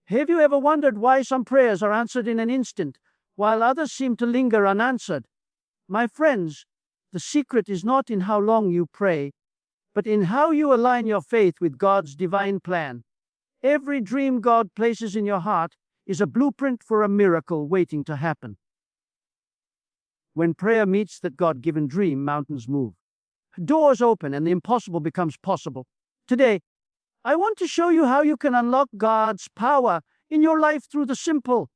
Have you ever wondered why some prayers are answered in an instant, while others seem to linger unanswered? My friends, the secret is not in how long you pray, but in how you align your faith with God's divine plan. Every dream God places in your heart is a blueprint for a miracle waiting to happen. When prayer meets that God-given dream, mountains move. Doors open and the impossible becomes possible. Today, I want to show you how you can unlock God's power in your life through the simple,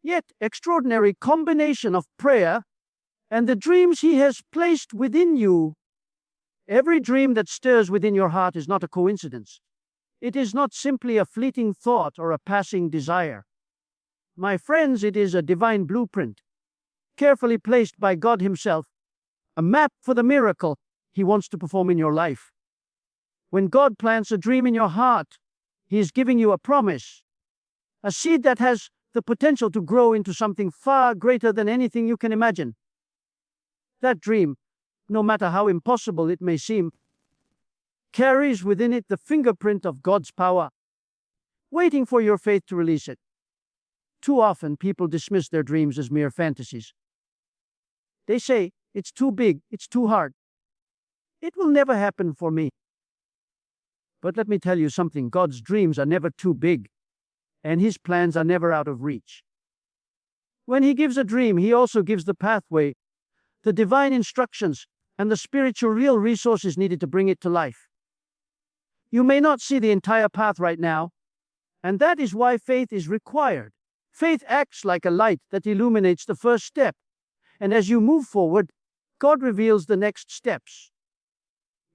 yet extraordinary combination of prayer and the dreams He has placed within you. Every dream that stirs within your heart is not a coincidence. It is not simply a fleeting thought or a passing desire. My friends, it is a divine blueprint, carefully placed by God Himself, a map for the miracle He wants to perform in your life. When God plants a dream in your heart, He is giving you a promise, a seed that has the potential to grow into something far greater than anything you can imagine. That dream, no matter how impossible it may seem, carries within it the fingerprint of God's power, waiting for your faith to release it. Too often, people dismiss their dreams as mere fantasies. They say, "It's too big, it's too hard. It will never happen for me." But let me tell you something, God's dreams are never too big, and His plans are never out of reach. When He gives a dream, He also gives the pathway, the divine instructions, and the spiritual real resources needed to bring it to life. You may not see the entire path right now, and that is why faith is required. Faith acts like a light that illuminates the first step, and as you move forward, God reveals the next steps.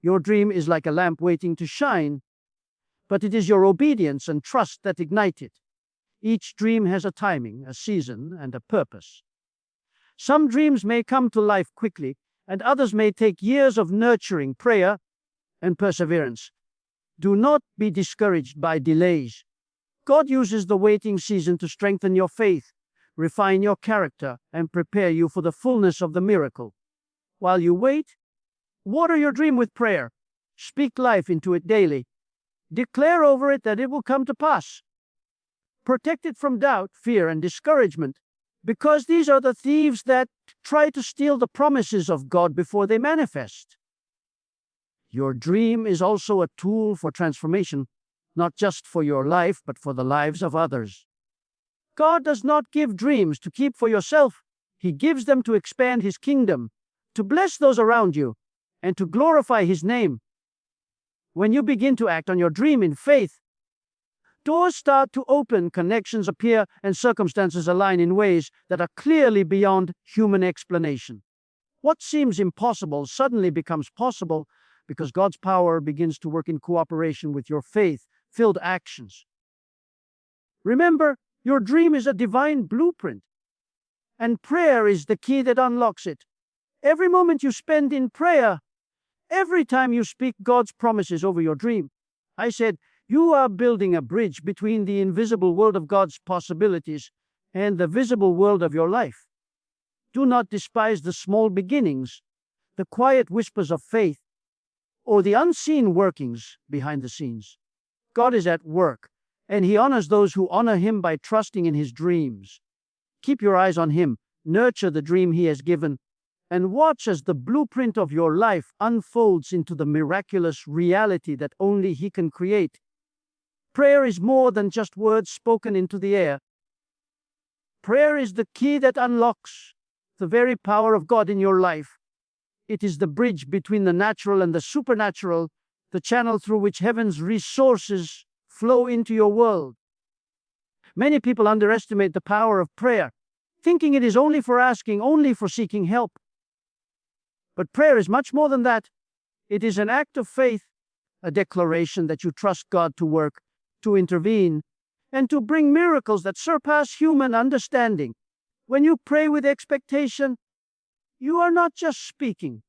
Your dream is like a lamp waiting to shine, but it is your obedience and trust that ignite it. Each dream has a timing, a season, and a purpose. Some dreams may come to life quickly, and others may take years of nurturing prayer and perseverance. Do not be discouraged by delays. God uses the waiting season to strengthen your faith, refine your character, and prepare you for the fullness of the miracle. While you wait, water your dream with prayer. Speak life into it daily. Declare over it that it will come to pass. Protect it from doubt, fear, and discouragement, because these are the thieves that try to steal the promises of God before they manifest. Your dream is also a tool for transformation, not just for your life, but for the lives of others. God does not give dreams to keep for yourself. He gives them to expand His kingdom, to bless those around you, and to glorify His name. When you begin to act on your dream in faith, doors start to open, connections appear, and circumstances align in ways that are clearly beyond human explanation. What seems impossible suddenly becomes possible because God's power begins to work in cooperation with your faith-filled actions. Remember, your dream is a divine blueprint, and prayer is the key that unlocks it. Every moment you spend in prayer, every time you speak God's promises over your dream, I said, you are building a bridge between the invisible world of God's possibilities and the visible world of your life. Do not despise the small beginnings, the quiet whispers of faith, or the unseen workings behind the scenes. God is at work, and He honors those who honor Him by trusting in His dreams. Keep your eyes on Him, nurture the dream He has given, and watch as the blueprint of your life unfolds into the miraculous reality that only He can create. Prayer is more than just words spoken into the air. Prayer is the key that unlocks the very power of God in your life. It is the bridge between the natural and the supernatural, the channel through which heaven's resources flow into your world. Many people underestimate the power of prayer, thinking it is only for asking, only for seeking help. But prayer is much more than that. It is an act of faith, a declaration that you trust God to work, to intervene, and to bring miracles that surpass human understanding. When you pray with expectation, you are not just speaking.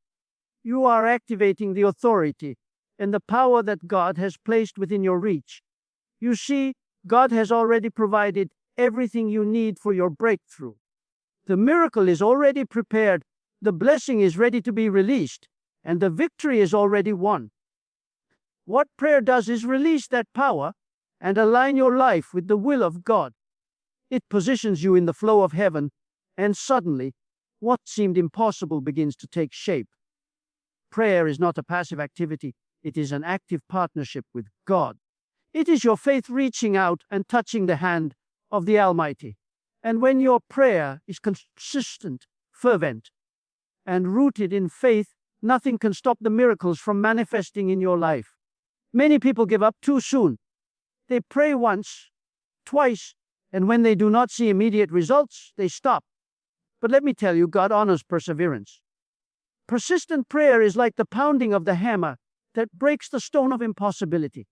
You are activating the authority and the power that God has placed within your reach. You see, God has already provided everything you need for your breakthrough. The miracle is already prepared, the blessing is ready to be released, and the victory is already won. What prayer does is release that power and align your life with the will of God. It positions you in the flow of heaven, and suddenly, what seemed impossible begins to take shape. Prayer is not a passive activity, it is an active partnership with God. It is your faith reaching out and touching the hand of the Almighty. And when your prayer is consistent, fervent, and rooted in faith, nothing can stop the miracles from manifesting in your life. Many people give up too soon. They pray once, twice, and when they do not see immediate results, they stop. But let me tell you, God honors perseverance. Persistent prayer is like the pounding of the hammer that breaks the stone of impossibility.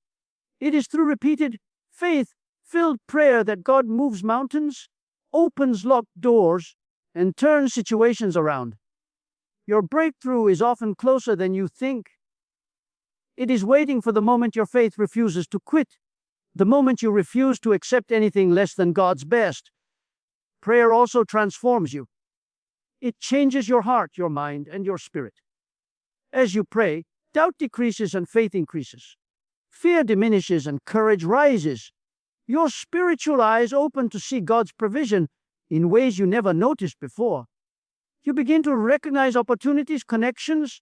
It is through repeated, faith-filled prayer that God moves mountains, opens locked doors, and turns situations around. Your breakthrough is often closer than you think. It is waiting for the moment your faith refuses to quit, the moment you refuse to accept anything less than God's best. Prayer also transforms you. It changes your heart, your mind, and your spirit. As you pray, doubt decreases and faith increases. Fear diminishes and courage rises. Your spiritual eyes open to see God's provision in ways you never noticed before. You begin to recognize opportunities, connections,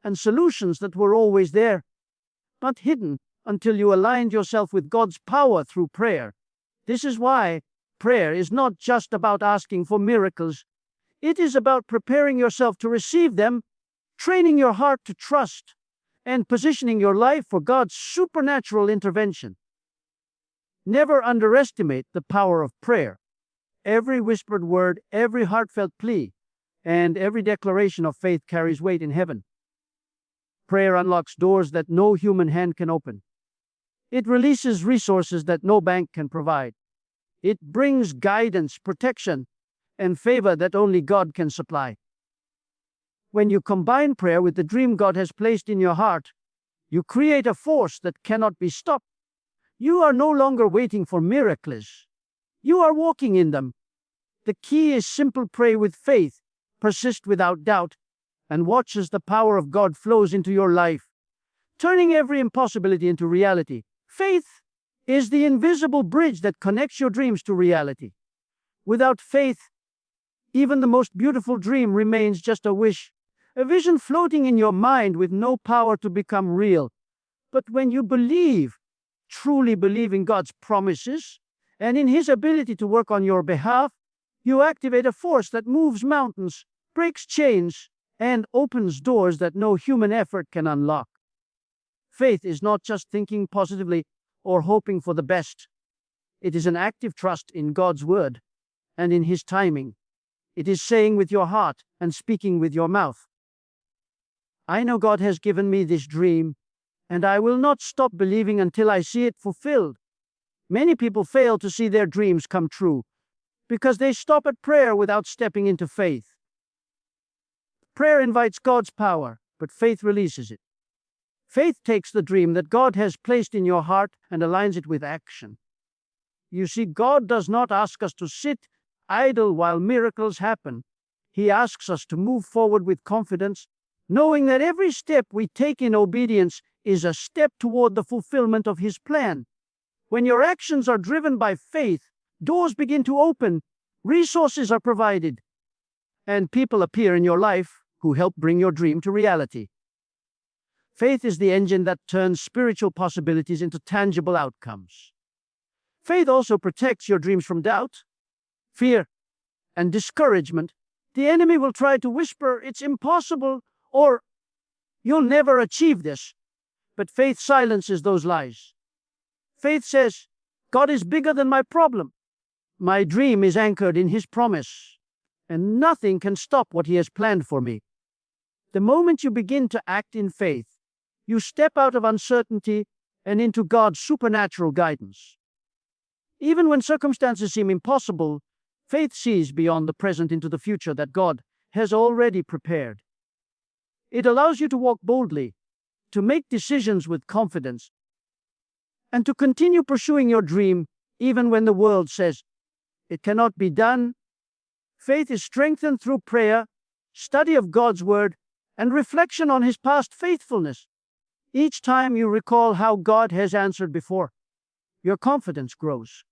and solutions that were always there, not hidden until you aligned yourself with God's power through prayer. This is why prayer is not just about asking for miracles. It is about preparing yourself to receive them, training your heart to trust, and positioning your life for God's supernatural intervention. Never underestimate the power of prayer. Every whispered word, every heartfelt plea, and every declaration of faith carries weight in heaven. Prayer unlocks doors that no human hand can open. It releases resources that no bank can provide. It brings guidance, protection, and favor that only God can supply. When you combine prayer with the dream God has placed in your heart, you create a force that cannot be stopped. You are no longer waiting for miracles. You are walking in them. The key is simple: pray with faith, persist without doubt, and watch as the power of God flows into your life, turning every impossibility into reality. Faith is the invisible bridge that connects your dreams to reality. Without faith, even the most beautiful dream remains just a wish, a vision floating in your mind with no power to become real. But when you believe, truly believe in God's promises and in His ability to work on your behalf, you activate a force that moves mountains, breaks chains, and opens doors that no human effort can unlock. Faith is not just thinking positively or hoping for the best. It is an active trust in God's word and in His timing. It is saying with your heart and speaking with your mouth, I know God has given me this dream, and I will not stop believing until I see it fulfilled. Many people fail to see their dreams come true because they stop at prayer without stepping into faith. Prayer invites God's power, but faith releases it. Faith takes the dream that God has placed in your heart and aligns it with action. You see, God does not ask us to sit idle while miracles happen. He asks us to move forward with confidence, knowing that every step we take in obedience is a step toward the fulfillment of His plan. When your actions are driven by faith, doors begin to open, resources are provided, and people appear in your life who help bring your dream to reality. Faith is the engine that turns spiritual possibilities into tangible outcomes. Faith also protects your dreams from doubt, fear, and discouragement. The enemy will try to whisper, it's impossible, or you'll never achieve this. But faith silences those lies. Faith says, God is bigger than my problem. My dream is anchored in His promise, and nothing can stop what He has planned for me. The moment you begin to act in faith, you step out of uncertainty and into God's supernatural guidance. Even when circumstances seem impossible, faith sees beyond the present into the future that God has already prepared. It allows you to walk boldly, to make decisions with confidence, and to continue pursuing your dream even when the world says it cannot be done. Faith is strengthened through prayer, study of God's word, and reflection on His past faithfulness. Each time you recall how God has answered before, your confidence grows.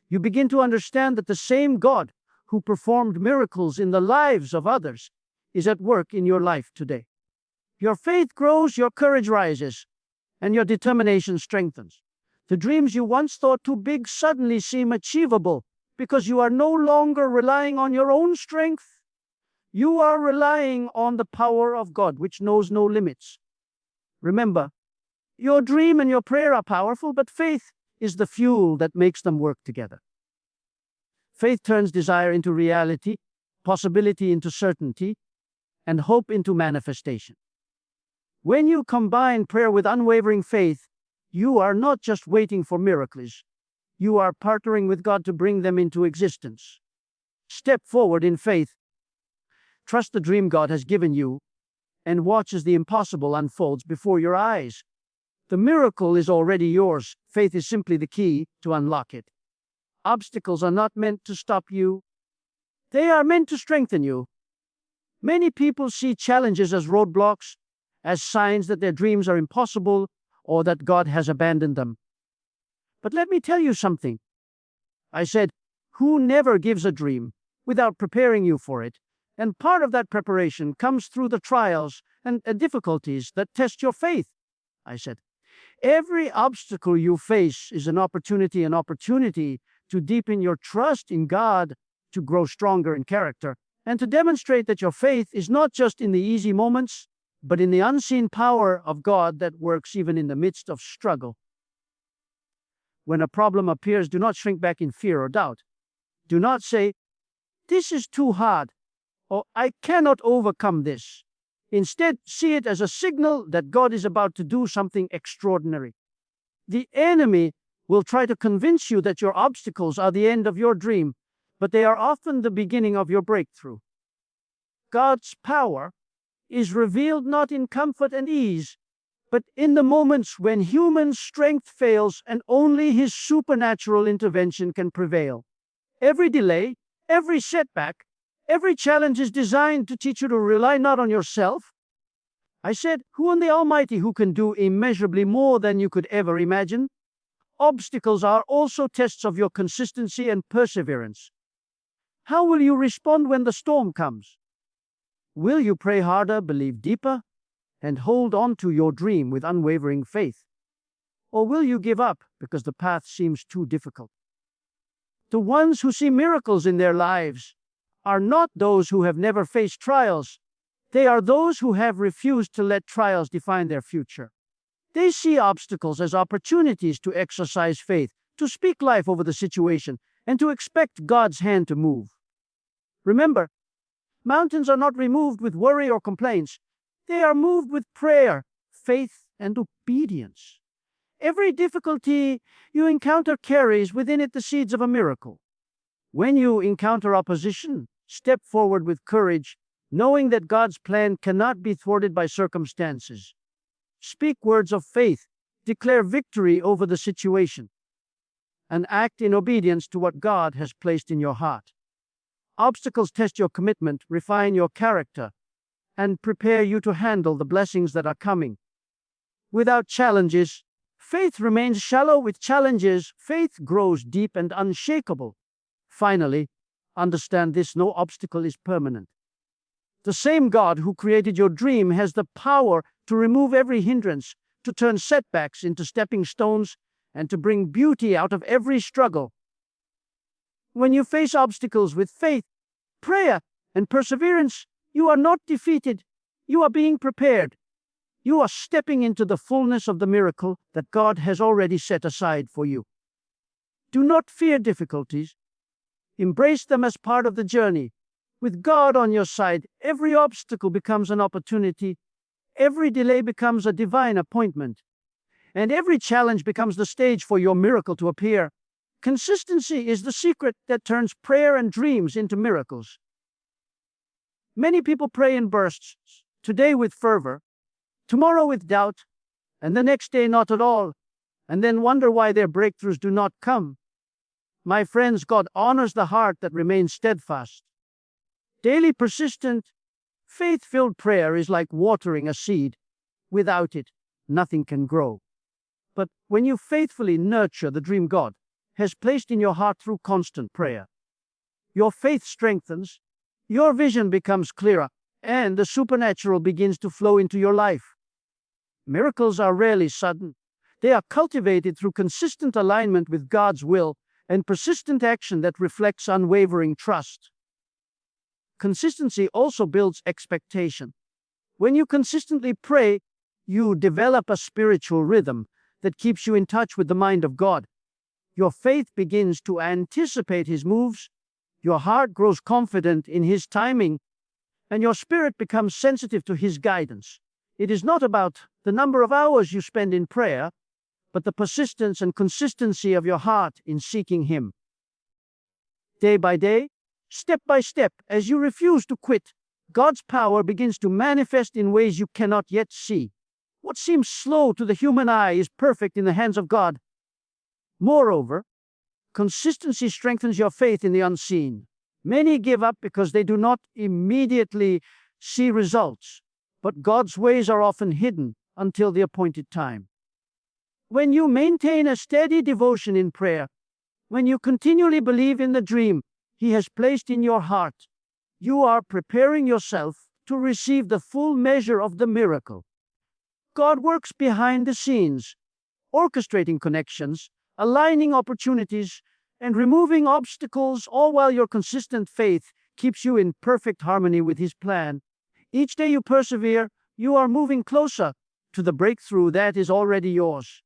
You begin to understand that the same God who performed miracles in the lives of others is at work in your life today. Your faith grows, your courage rises, and your determination strengthens. The dreams you once thought too big suddenly seem achievable because you are no longer relying on your own strength. You are relying on the power of God, which knows no limits. Remember, your dream and your prayer are powerful, but faith is the fuel that makes them work together. Faith turns desire into reality, possibility into certainty, and hope into manifestation. When you combine prayer with unwavering faith, you are not just waiting for miracles. You are partnering with God to bring them into existence. Step forward in faith. Trust the dream God has given you and watch as the impossible unfolds before your eyes. The miracle is already yours. Faith is simply the key to unlock it. Obstacles are not meant to stop you. They are meant to strengthen you. Many people see challenges as roadblocks, as signs that their dreams are impossible or that God has abandoned them. But let me tell you something. I said, who never gives a dream without preparing you for it? And part of that preparation comes through the trials and difficulties that test your faith. I said, every obstacle you face is an opportunity to deepen your trust in God, to grow stronger in character, and to demonstrate that your faith is not just in the easy moments, but in the unseen power of God that works even in the midst of struggle. When a problem appears, do not shrink back in fear or doubt. Do not say, this is too hard, or I cannot overcome this. Instead, see it as a signal that God is about to do something extraordinary. The enemy will try to convince you that your obstacles are the end of your dream, but they are often the beginning of your breakthrough. God's power is revealed not in comfort and ease, but in the moments when human strength fails and only His supernatural intervention can prevail. Every delay, every setback, every challenge is designed to teach you to rely not on yourself. I said, who on the Almighty who can do immeasurably more than you could ever imagine? Obstacles are also tests of your consistency and perseverance. How will you respond when the storm comes? Will you pray harder, believe deeper, and hold on to your dream with unwavering faith? Or will you give up because the path seems too difficult? The ones who see miracles in their lives are not those who have never faced trials. They are those who have refused to let trials define their future. They see obstacles as opportunities to exercise faith, to speak life over the situation, and to expect God's hand to move. Remember, mountains are not removed with worry or complaints. They are moved with prayer, faith, and obedience. Every difficulty you encounter carries within it the seeds of a miracle. When you encounter opposition, step forward with courage, knowing that God's plan cannot be thwarted by circumstances. Speak words of faith, declare victory over the situation, and act in obedience to what God has placed in your heart. Obstacles test your commitment, refine your character, and prepare you to handle the blessings that are coming. Without challenges, faith remains shallow. With challenges, faith grows deep and unshakable. Finally, understand this: no obstacle is permanent. The same God who created your dream has the power to remove every hindrance, to turn setbacks into stepping stones, and to bring beauty out of every struggle. When you face obstacles with faith, prayer, and perseverance, you are not defeated. You are being prepared. You are stepping into the fullness of the miracle that God has already set aside for you. Do not fear difficulties. Embrace them as part of the journey. With God on your side, every obstacle becomes an opportunity, every delay becomes a divine appointment, and every challenge becomes the stage for your miracle to appear. Consistency is the secret that turns prayer and dreams into miracles. Many people pray in bursts, today with fervor, tomorrow with doubt, and the next day not at all, and then wonder why their breakthroughs do not come. My friends, God honors the heart that remains steadfast. Daily persistent, faith-filled prayer is like watering a seed. Without it, nothing can grow. but when you faithfully nurture the dream God has placed in your heart through constant prayer, your faith strengthens, your vision becomes clearer, and the supernatural begins to flow into your life. Miracles are rarely sudden. They are cultivated through consistent alignment with God's will and persistent action that reflects unwavering trust. Consistency also builds expectation. When you consistently pray, you develop a spiritual rhythm that keeps you in touch with the mind of God. Your faith begins to anticipate His moves, your heart grows confident in His timing, and your spirit becomes sensitive to His guidance. It is not about the number of hours you spend in prayer, but the persistence and consistency of your heart in seeking Him. Day by day, step by step, as you refuse to quit, God's power begins to manifest in ways you cannot yet see. What seems slow to the human eye is perfect in the hands of God. Moreover, consistency strengthens your faith in the unseen. Many give up because they do not immediately see results, but God's ways are often hidden until the appointed time. When you maintain a steady devotion in prayer, when you continually believe in the dream He has placed in your heart, you are preparing yourself to receive the full measure of the miracle. God works behind the scenes, orchestrating connections, aligning opportunities, and removing obstacles, all while your consistent faith keeps you in perfect harmony with His plan. Each day you persevere, you are moving closer to the breakthrough that is already yours.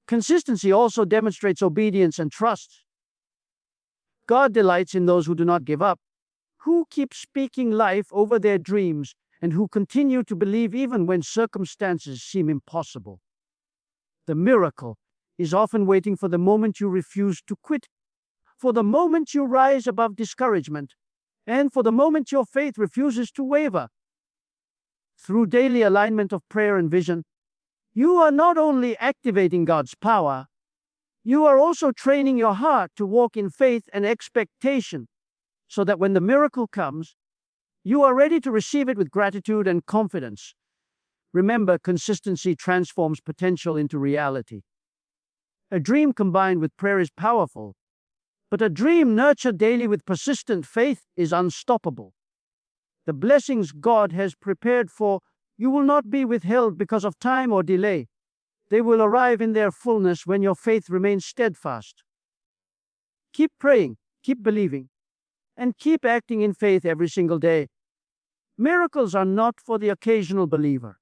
Consistency also demonstrates obedience and trust. God delights in those who do not give up, who keep speaking life over their dreams, and who continue to believe even when circumstances seem impossible. The miracle is often waiting for the moment you refuse to quit, for the moment you rise above discouragement, and for the moment your faith refuses to waver. Through daily alignment of prayer and vision, you are not only activating God's power, you are also training your heart to walk in faith and expectation, so that when the miracle comes, you are ready to receive it with gratitude and confidence. Remember, consistency transforms potential into reality. A dream combined with prayer is powerful, but a dream nurtured daily with persistent faith is unstoppable. The blessings God has prepared for you will not be withheld because of time or delay. They will arrive in their fullness when your faith remains steadfast. Keep praying, keep believing, and keep acting in faith every single day. Miracles are not for the occasional believer.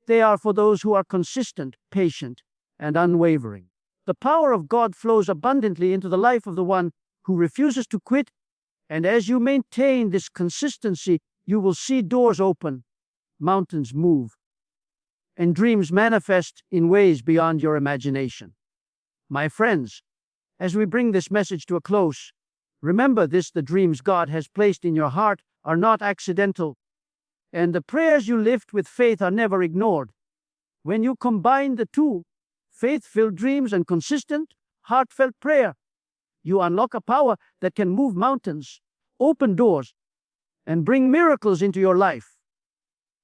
They are for those who are consistent, patient, and unwavering. The power of God flows abundantly into the life of the one who refuses to quit, and as you maintain this consistency, you will see doors open, mountains move, and dreams manifest in ways beyond your imagination. My friends, as we bring this message to a close, remember this: the dreams God has placed in your heart are not accidental, and the prayers you lift with faith are never ignored. When you combine the two, faith-filled dreams and consistent, heartfelt prayer, you unlock a power that can move mountains, open doors, and bring miracles into your life.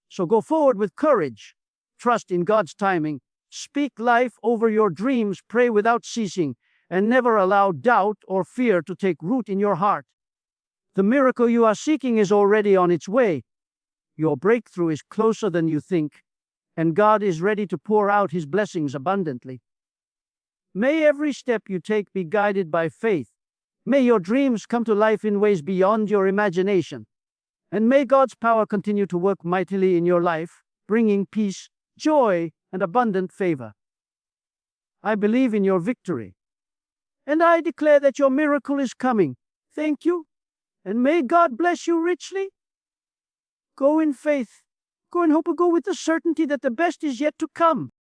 So go forward with courage, trust in God's timing, speak life over your dreams, pray without ceasing, and never allow doubt or fear to take root in your heart. The miracle you are seeking is already on its way. Your breakthrough is closer than you think, and God is ready to pour out His blessings abundantly. May every step you take be guided by faith. May your dreams come to life in ways beyond your imagination. And may God's power continue to work mightily in your life, bringing peace, joy, and abundant favor. I believe in your victory, and I declare that your miracle is coming. Thank you, and may God bless you richly. Go in faith, go in hope, go with the certainty that the best is yet to come.